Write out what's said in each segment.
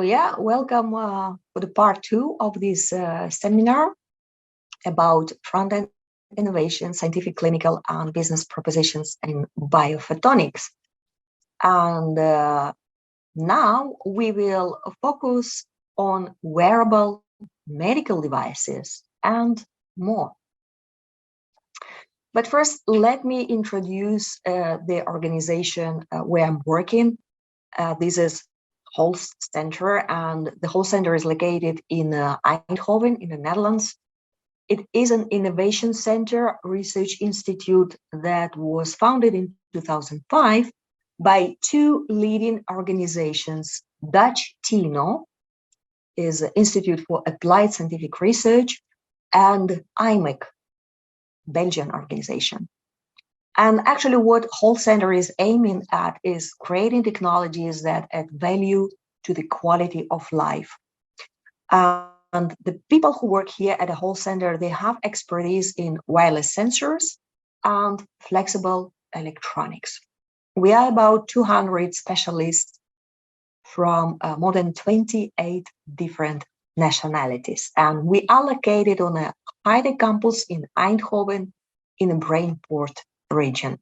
Welcome for the part 2 of this seminar about front-end innovation, scientific, clinical, and business propositions in biophotonics. And now we will focus on wearable medical devices and more. But first, let me introduce the organization where I'm working. This is Holst Center, and the Holst Center is located in Eindhoven in the Netherlands. It is an innovation center research institute that was founded in 2005 by two leading organizations. Dutch TINO is the Institute for Applied Scientific Research, and IQAC, Belgian organization. And actually what Holst Center is aiming at is creating technologies that add value to the quality of life. And the people who work here at the Holst Center, they have expertise in wireless sensors and flexible electronics. We are about 200 specialists from more than 28 different nationalities. And we are located on a high-tech campus in Eindhoven in the Brainport region.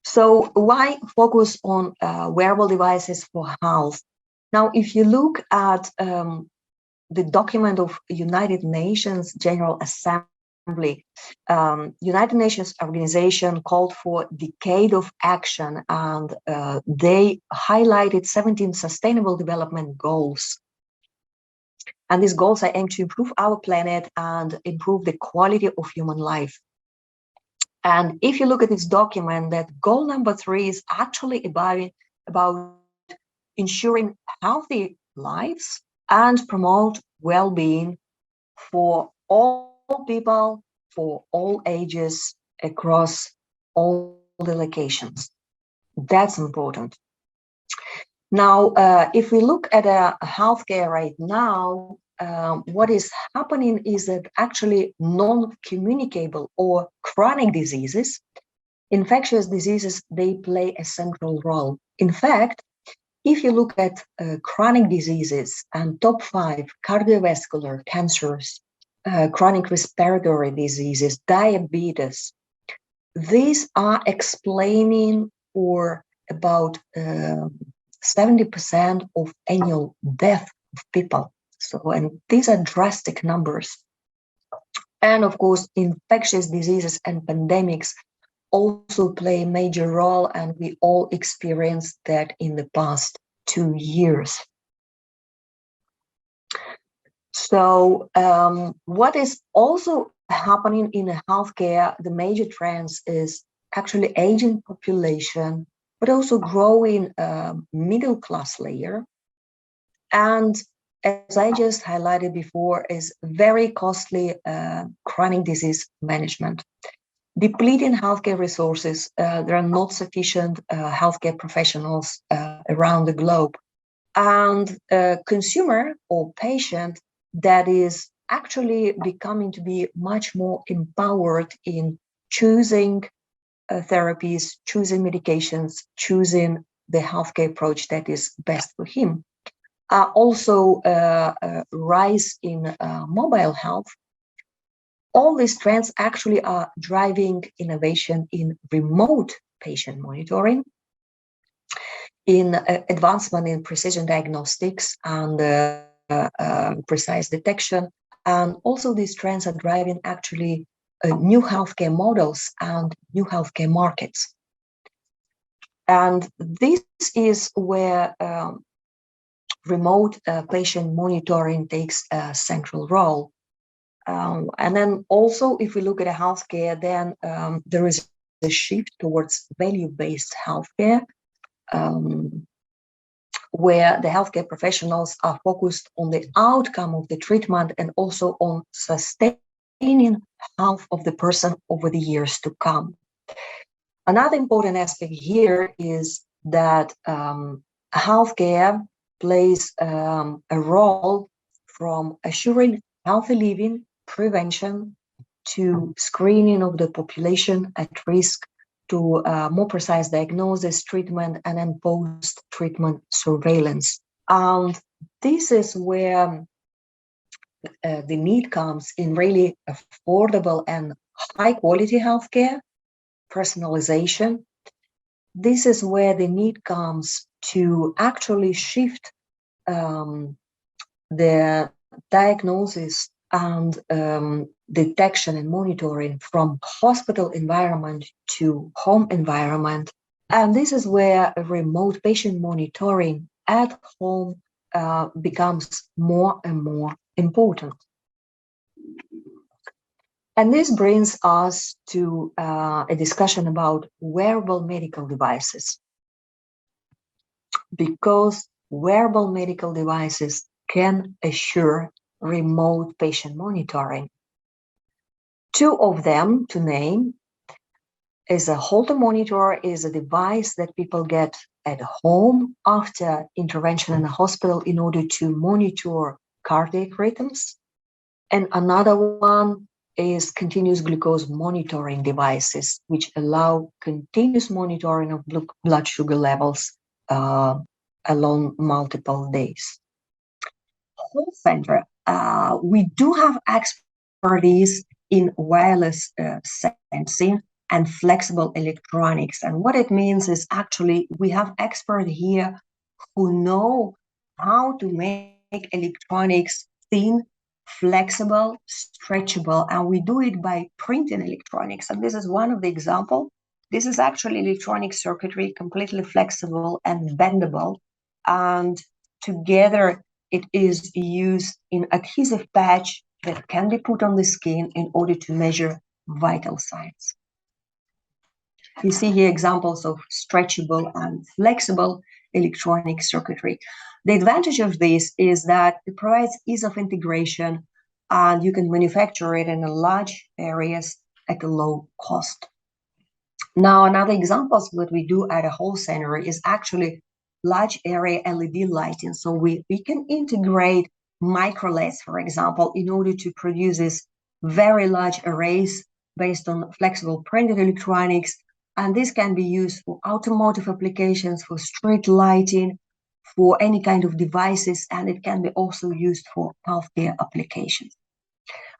So why focus on wearable devices for health? Now, if you look at the document of United Nations General Assembly, United Nations organization called for decade of action, and they highlighted 17 sustainable development goals. And these goals are aimed to improve our planet and improve the quality of human life. And if you look at this document, that goal number 3 is actually about ensuring healthy lives and promote well-being for all people, for all ages, across all the locations. That's important. Now, if we look at healthcare right now, what is happening is that actually non-communicable or chronic diseases, infectious diseases, they play a central role. In fact, if you look at chronic diseases and top 5 cardiovascular cancers, chronic respiratory diseases, diabetes, these are explaining for about 70% of annual death of people. So, and these are drastic numbers. And of course, infectious diseases and pandemics also play a major role, and we all experienced that in the past 2 years. So what is also happening in healthcare, the major trends is actually aging population, but also growing middle class layer. And as I just highlighted before, is very costly chronic disease management. Depleting healthcare resources, there are not sufficient healthcare professionals around the globe. And consumer or patient that is actually becoming to be much more empowered in choosing therapies, choosing medications, choosing the healthcare approach that is best for him. Also rise in mobile health. All these trends actually are driving innovation in remote patient monitoring, in advancement in precision diagnostics and precise detection. And also these trends are driving actually new healthcare models and new healthcare markets. And this is where remote patient monitoring takes a central role. And then also, if we look at healthcare, then there is a shift towards value-based healthcare, where the healthcare professionals are focused on the outcome of the treatment and also on sustaining health of the person over the years to come. Another important aspect here is that healthcare plays a role from assuring healthy living, prevention, to screening of the population at risk, to more precise diagnosis, treatment, and then post-treatment surveillance. And this is where the need comes in really affordable and high quality healthcare, personalization. This is where the need comes to actually shift the diagnosis and detection and monitoring from hospital environment to home environment. And this is where remote patient monitoring at home becomes more and more important. And this brings us to a discussion about wearable medical devices, because wearable medical devices can assure remote patient monitoring. Two of them to name is a Holter monitor, is a device that people get at home after intervention in the hospital in order to monitor cardiac rhythms. And another one is continuous glucose monitoring devices, which allow continuous monitoring of blood sugar levels along multiple days. Whole center, we do have expertise in wireless sensing and flexible electronics. And what it means is actually we have experts here who know how to make electronics thin, flexible, stretchable, and we do it by printing electronics. And this is one of the examples. This is actually electronic circuitry, completely flexible and bendable. And together it is used in adhesive patch that can be put on the skin in order to measure vital signs. You see here examples of stretchable and flexible electronic circuitry. The advantage of this is that it provides ease of integration and you can manufacture it in large areas at a low cost. Now, another examples what we do at a whole center is actually large area LED lighting. So we can integrate micro LEDs, for example, in order to produce these very large arrays based on flexible printed electronics. And this can be used for automotive applications, for street lighting, for any kind of devices, and it can be also used for healthcare applications.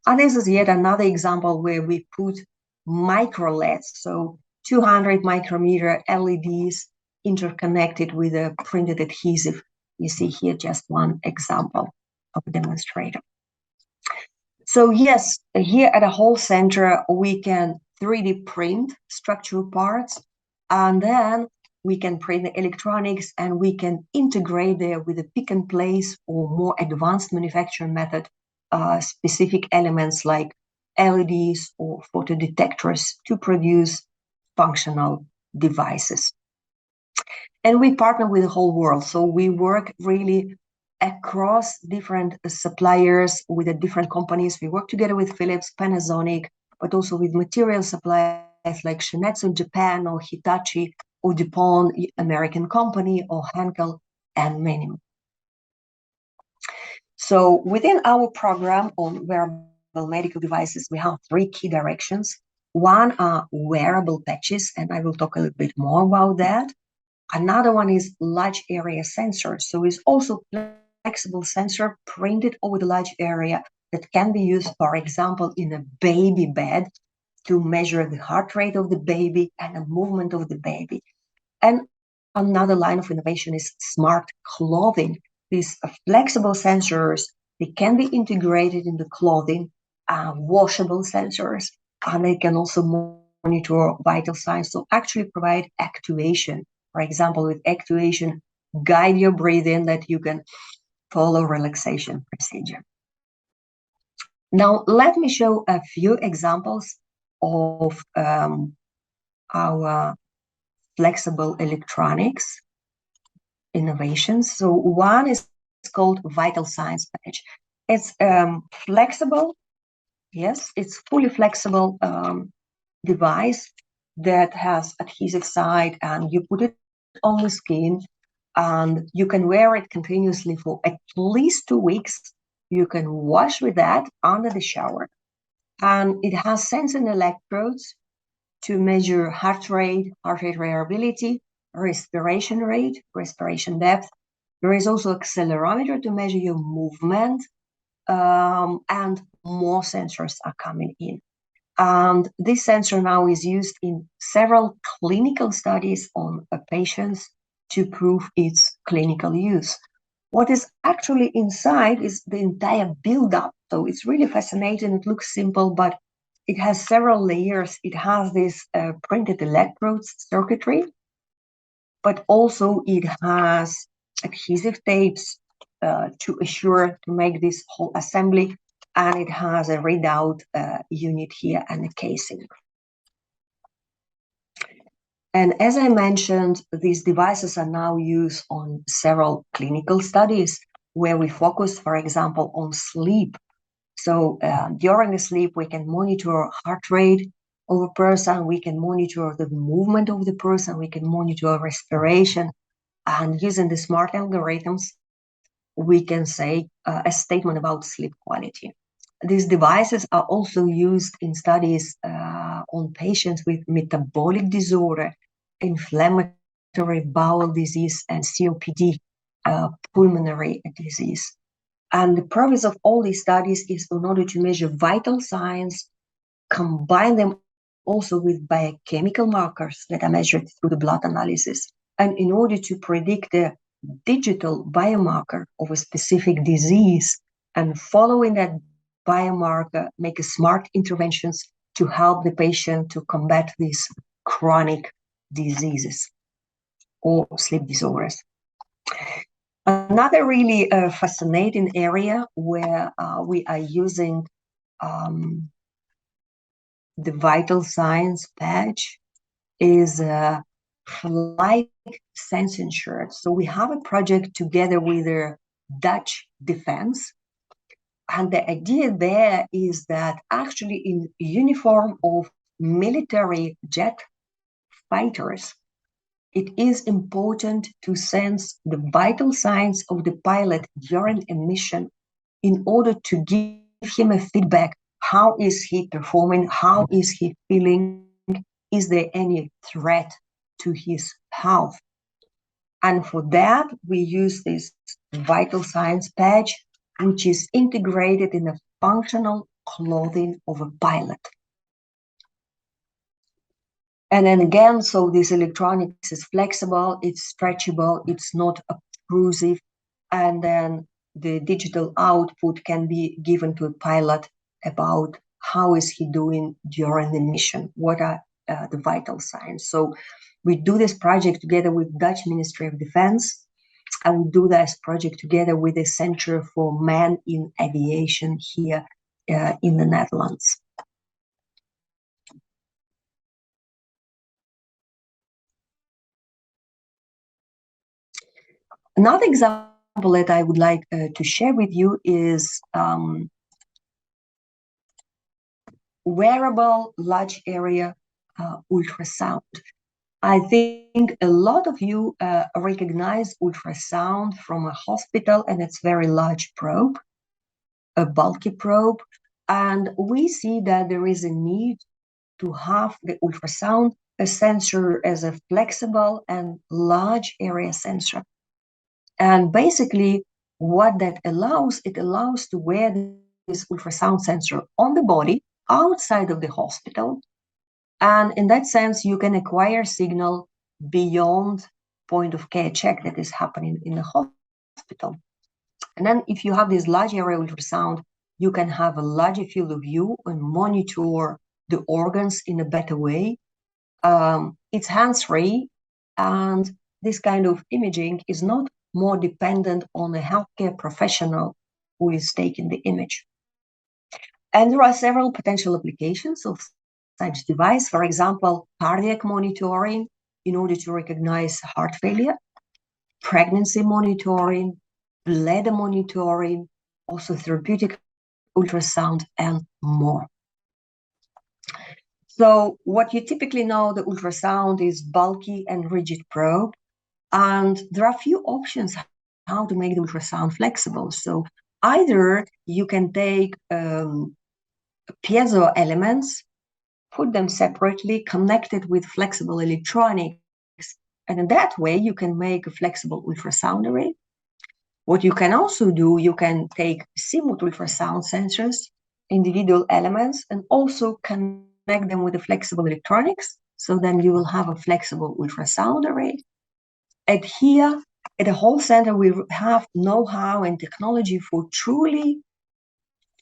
And this is yet another example where we put micro LEDs, so 200 micrometer LEDs interconnected with a printed adhesive. You see here just one example of a demonstrator. So yes, here at a whole center, we can 3D print structural parts, and then we can print the electronics and we can integrate there with a pick and place or more advanced manufacturing method, specific elements like LEDs or photodetectors to produce functional devices. And we partner with the whole world. So we work really across different suppliers with the different companies. We work together with Philips, Panasonic, but also with material suppliers like Shinetsu in Japan or Hitachi or DuPont, American company, or Henkel, and many more. So within our program on wearable medical devices, we have three key directions. One are wearable patches, and I will talk a little bit more about that. Another one is large area sensors. So it's also flexible sensor printed over the large area that can be used, for example, in a baby bed to measure the heart rate of the baby and the movement of the baby. And another line of innovation is smart clothing. These flexible sensors, they can be integrated in the clothing, washable sensors, and they can also monitor vital signs. So actually provide actuation. For example, with actuation, guide your breathing that you can follow relaxation procedure. Now, let me show a few examples of our flexible electronics innovations. So one is called Vital Signs Patch. It's flexible. Yes, it's fully flexible device that has adhesive side, and you put it on the skin and you can wear it continuously for at least 2 weeks. You can wash with that under the shower, and it has sensing electrodes to measure heart rate variability, respiration rate, respiration depth, There is also accelerometer to measure your movement, and more sensors are coming in. And this sensor now is used in several clinical studies on patients to prove its clinical use. What is actually inside is the entire build-up. So it's really fascinating. It looks simple, but it has several layers. It has this printed electrodes circuitry, but also it has adhesive tapes to assure to make this whole assembly, and it has a readout unit here and a casing. And as I mentioned, these devices are now used on several clinical studies where we focus, for example, on sleep. So during the sleep, we can monitor heart rate of a person, we can monitor the movement of the person, we can monitor respiration, and using the smart algorithms, we can say a statement about sleep quality. These devices are also used in studies on patients with metabolic disorder, inflammatory bowel disease, and COPD, pulmonary disease. And the purpose of all these studies is in order to measure vital signs, combine them also with biochemical markers that are measured through the blood analysis, and in order to predict the digital biomarker of a specific disease, and following that biomarker, make smart interventions to help the patient to combat these chronic diseases or sleep disorders. Another really fascinating area where we are using the vital signs patch is flight sensing shirt. So we have a project together with the Dutch defense. And the idea there is that actually in uniform of military jet fighters, it is important to sense the vital signs of the pilot during a mission in order to give him a feedback. How is he performing? How is he feeling? Is there any threat to his health? And for that, we use this vital signs patch, which is integrated in the functional clothing of a pilot. And then again, so this electronics is flexible, it's stretchable, it's not obtrusive, and then the digital output can be given to a pilot about how is he doing during the mission, what are the vital signs. So we do this project together with Dutch Ministry of Defense, and we do this project together with the Center for Man in Aviation here in the Netherlands. Another example that I would like to share with you is wearable large area ultrasound. I think a lot of you recognize ultrasound from a hospital and its very large probe, a bulky probe, and we see that there is a need to have the ultrasound a sensor as a flexible and large area sensor. And basically what that allows, it allows to wear this ultrasound sensor on the body outside of the hospital. And in that sense, you can acquire signal beyond point of care check that is happening in the hospital. And then if you have this large area ultrasound, you can have a larger field of view and monitor the organs in a better way. It's hands-free, and this kind of imaging is not more dependent on a healthcare professional who is taking the image. And there are several potential applications of such device. For example, cardiac monitoring in order to recognize heart failure, pregnancy monitoring, bladder monitoring, also therapeutic ultrasound, and more. So what you typically know, the ultrasound is bulky and rigid probe, and there are a few options how to make the ultrasound flexible. So either you can take piezo elements, put them separately, connected with flexible electronics, and in that way you can make a flexible ultrasound array. What you can also do, you can take CMOT ultrasound sensors, individual elements, and also connect them with the flexible electronics. So then you will have a flexible ultrasound array. And here at the whole center, we have know-how and technology for truly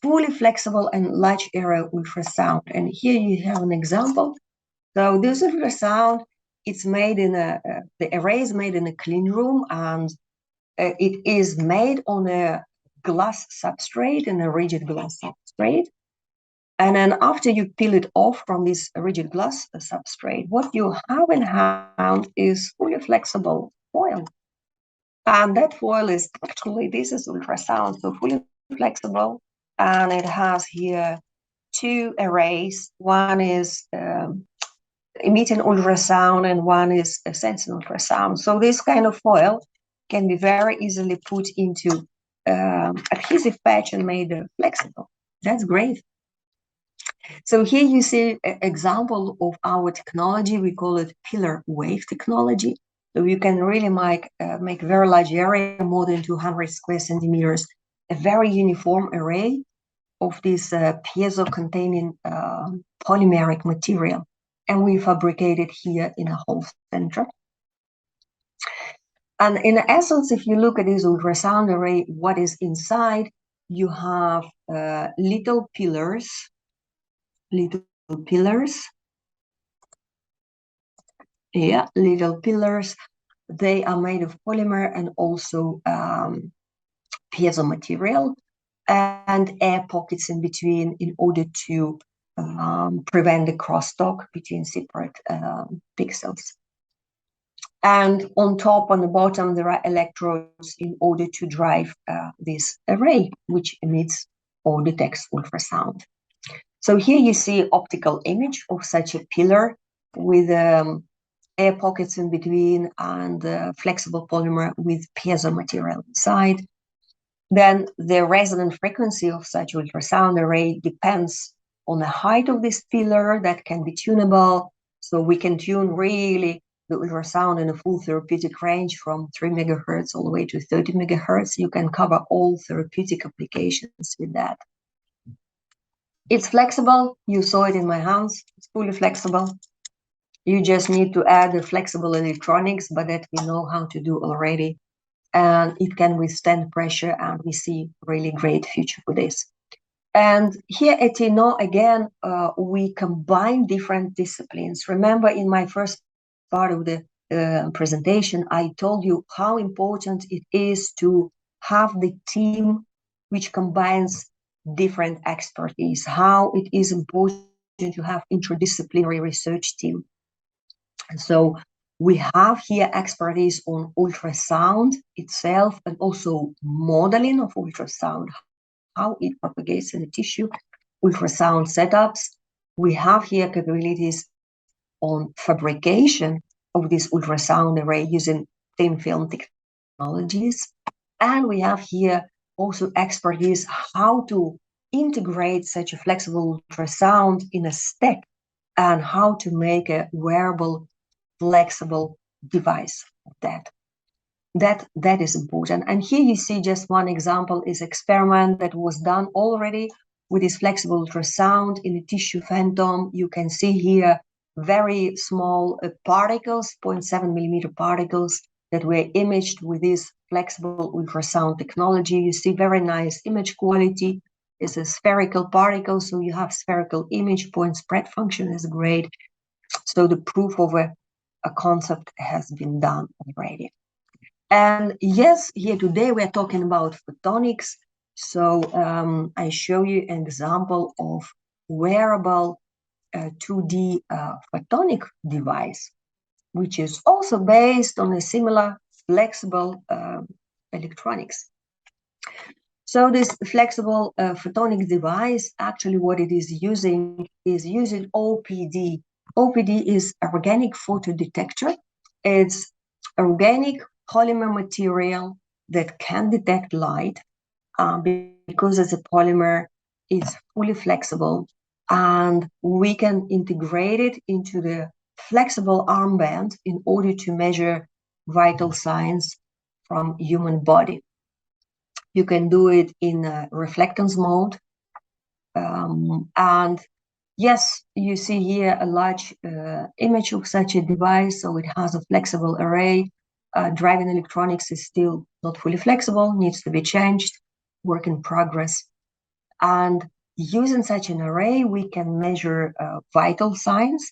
fully flexible and large area ultrasound. And here you have an example. So this ultrasound, it's made in the array is made in a clean room, and it is made on a glass substrate, in a rigid glass substrate. And then after you peel it off from this rigid glass substrate, what you have in hand is fully flexible foil. And that foil is actually, this is ultrasound, so fully flexible. And it has here two arrays. One is emitting ultrasound and one is sensing ultrasound. So this kind of foil can be very easily put into adhesive patch and made flexible. That's great. So here you see an example of our technology. We call it pillar wave technology. So you can really make very large area, more than 200 square centimeters, a very uniform array of this piezo-containing polymeric material. And we fabricate it here in a whole center. And in essence, if you look at this ultrasound array, what is inside, you have little pillars. Yeah, little pillars. They are made of polymer and also piezo material, and air pockets in between in order to prevent the crosstalk between separate pixels. And on top, on the bottom, there are electrodes in order to drive this array, which emits or detects ultrasound. So here you see optical image of such a pillar with air pockets in between and flexible polymer with piezo material inside. Then the resonant frequency of such ultrasound array depends on the height of this pillar that can be tunable. So we can tune really the ultrasound in a full therapeutic range from 3 megahertz all the way to 30 megahertz. You can cover all therapeutic applications with that. It's flexible. You saw it in my hands. It's fully flexible. You just need to add the flexible electronics, but that we know how to do already. And it can withstand pressure, and we see really great future for this. And here at TNO, again, we combine different disciplines. Remember, in my first part of the presentation, I told you how important it is to have the team which combines different expertise, how it is important to have interdisciplinary research team. And so we have here expertise on ultrasound itself and also modeling of ultrasound, how it propagates in the tissue, ultrasound setups. We have here capabilities on fabrication of this ultrasound array using thin film technologies. And we have here also expertise how to integrate such a flexible ultrasound in a stack and how to make a wearable, flexible device of that. That is important. And here you see just one example is experiment that was done already with this flexible ultrasound in a tissue phantom. You can see here very small particles, 0.7 millimeter particles that were imaged with this flexible ultrasound technology. You see very nice image quality. It's a spherical particle, so you have spherical image, point spread function is great. So the proof of a concept has been done already. And yes, here today we're talking about photonics. So I show you an example of wearable 2D photonic device, which is also based on a similar flexible electronics. So this flexible photonic device, actually what it is using OPD. OPD is organic photodetector. It's organic polymer material that can detect light because it's a polymer, it's fully flexible, and we can integrate it into the flexible armband in order to measure vital signs from human body. You can do it in reflectance mode. And yes, you see here a large image of such a device. So it has a flexible array. Driving electronics is still not fully flexible, needs to be changed, work in progress. And using such an array, we can measure vital signs.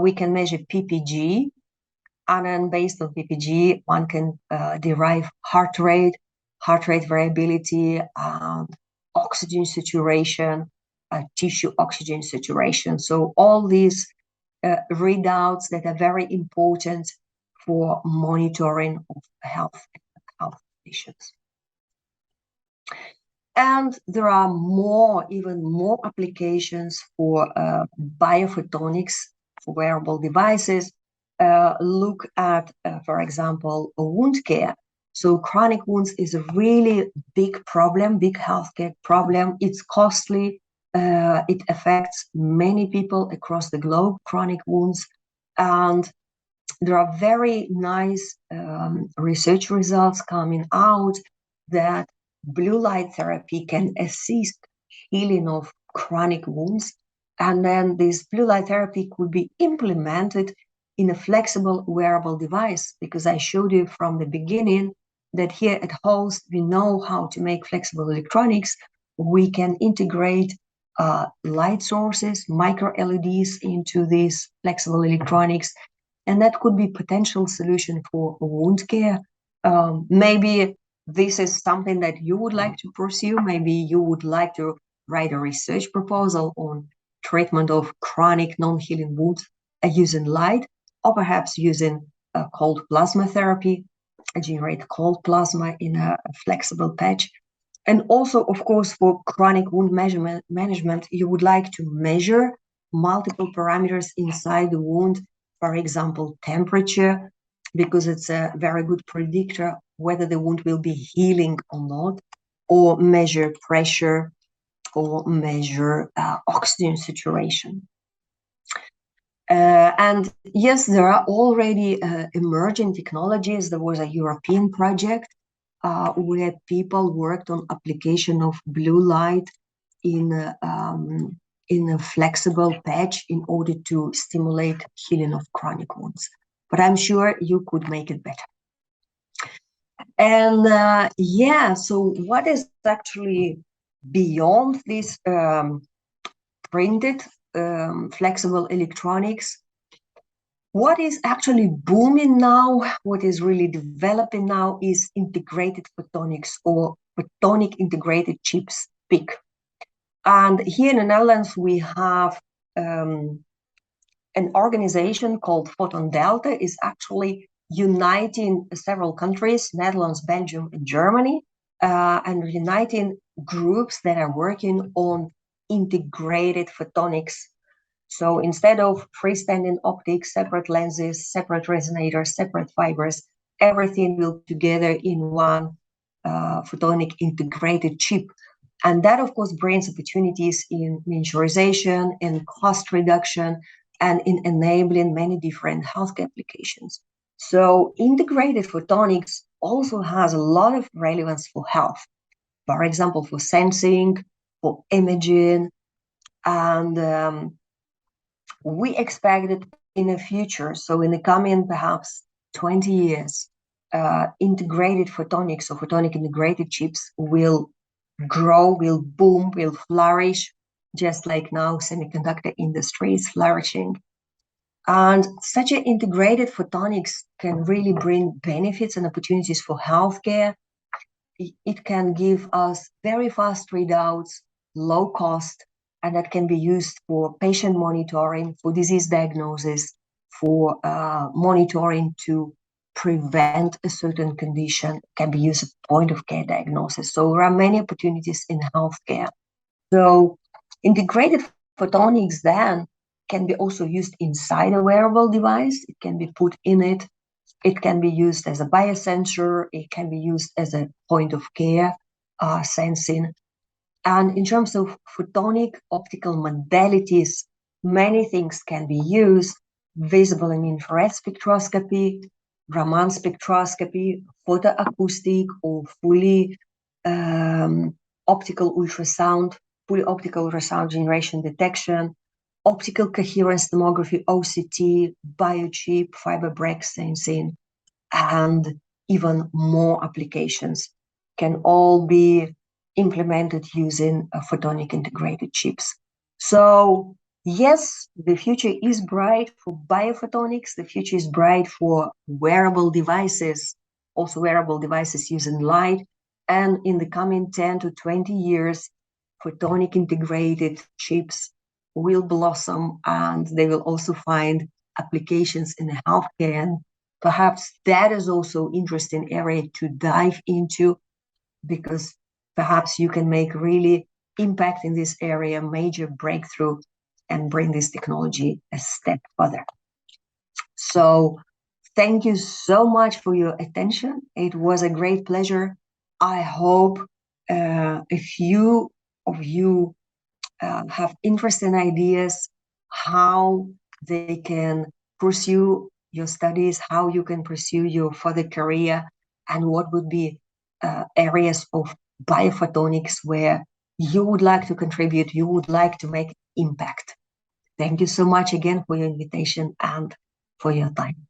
We can measure PPG. And then based on PPG, one can derive heart rate variability, and oxygen saturation, tissue oxygen saturation. So all these readouts that are very important for monitoring of health conditions. And there are even more applications for biophotonics for wearable devices. Look at, for example, wound care. So chronic wounds is a really big problem, big healthcare problem. It's costly. It affects many people across the globe, chronic wounds. And there are very nice research results coming out that blue light therapy can assist healing of chronic wounds. And then this blue light therapy could be implemented in a flexible wearable device, because I showed you from the beginning that here at Host, we know how to make flexible electronics. We can integrate light sources, micro LEDs into these flexible electronics, and that could be potential solution for wound care. Maybe this is something that you would like to pursue. Maybe you would like to write a research proposal on treatment of chronic non-healing wounds using light, or perhaps using cold plasma therapy, generate cold plasma in a flexible patch. And also, of course, for chronic wound management, you would like to measure multiple parameters inside the wound, for example, temperature, because it's a very good predictor whether the wound will be healing or not, or measure pressure, or measure oxygen saturation. And yes, there are already emerging technologies. There was a European project where people worked on application of blue light in a flexible patch in order to stimulate healing of chronic wounds. But I'm sure you could make it better. And yeah, so what is actually beyond this printed flexible electronics? What is actually booming now, what is really developing now, is integrated photonics, or photonic integrated chips, PIC. And here in the Netherlands, we have an organization called Photon Delta, is actually uniting several countries, Netherlands, Belgium, and Germany, and uniting groups that are working on integrated photonics. So instead of freestanding optics, separate lenses, separate resonators, separate fibers, everything will be together in one photonic integrated chip. And that, of course, brings opportunities in miniaturization, in cost reduction, and in enabling many different healthcare applications. So integrated photonics also has a lot of relevance for health. For example, for sensing, for imaging, and we expect that in the future, so in the coming perhaps 20 years, integrated photonics, or photonic integrated chips, will grow, will boom, will flourish, just like now semiconductor industry is flourishing. And such an integrated photonics can really bring benefits and opportunities for healthcare. It can give us very fast readouts, low cost, and that can be used for patient monitoring, for disease diagnosis, for monitoring to prevent a certain condition, can be used as point of care diagnosis. So there are many opportunities in healthcare. So integrated photonics then can be also used inside a wearable device. It can be put in it. It can be used as a biosensor. It can be used as a point of care sensing. And in terms of photonic optical modalities, many things can be used: visible and infrared spectroscopy, Raman spectroscopy, photoacoustic, or fully optical ultrasound, fully optical ultrasound generation detection, optical coherence tomography, OCT, biochip, fiber break sensing, and even more applications can all be implemented using photonic integrated chips. So yes, the future is bright for biophotonics. The future is bright for wearable devices, also wearable devices using light. And in the coming 10 to 20 years, photonic integrated chips will blossom, and they will also find applications in the healthcare. And perhaps that is also interesting area to dive into, because perhaps you can make really impact in this area, major breakthrough, and bring this technology a step further. So thank you so much for your attention. It was a great pleasure. I hope a few of you have interesting ideas how they can pursue your studies, how you can pursue your further career, and what would be areas of biophotonics where you would like to contribute, you would like to make impact. Thank you so much again for your invitation and for your time.